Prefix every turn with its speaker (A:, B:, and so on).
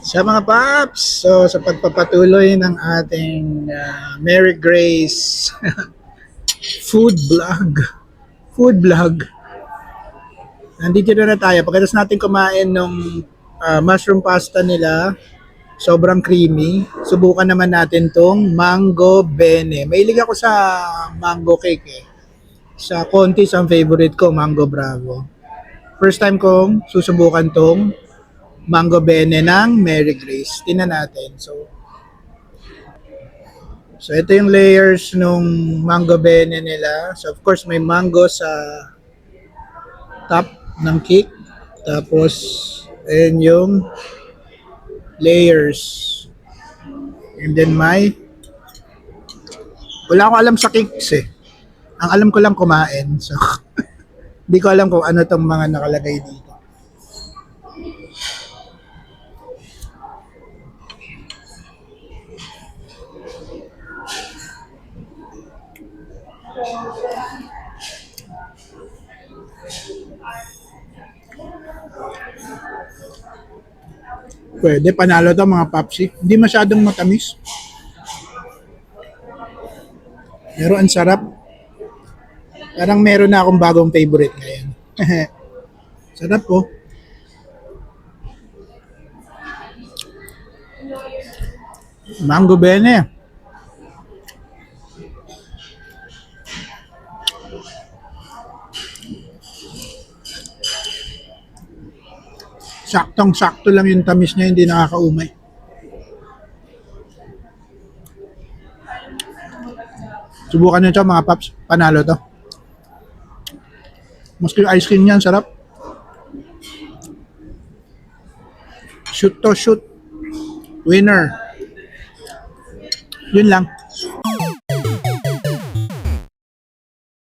A: Sa mga paps, so sa pagpapatuloy ng ating Mary Grace food vlog, food vlog, nandito na tayo. Pagkatapos natin kumain ng mushroom pasta nila, sobrang creamy, subukan naman natin tong mango bene. Mahilig ako sa mango cake eh. Sa Contis ang favorite ko, mango bravo. First time kong susubukan tong mango bene ng Mary Grace. Tingnan natin. So ito yung layers nung mango bene nila. So of course may mango sa top ng cake. Tapos ayan yung layers. And then wala ko alam sa cakes eh. Ang alam ko lang kumain. So hindi ko alam kung ano tong mga nakalagay dito. Pwede, panalo to mga papsi. Hindi masyadong matamis. Pero ang sarap. Parang meron na akong bagong favorite ngayon. Sarap po. Mango bene. Saktong-sakto lang yung tamis niya, hindi nakakaumay. Subukan nyo ito mga paps, panalo to. Maski yung ice cream niyan, sarap. Shoot to shoot. Winner. Yun lang.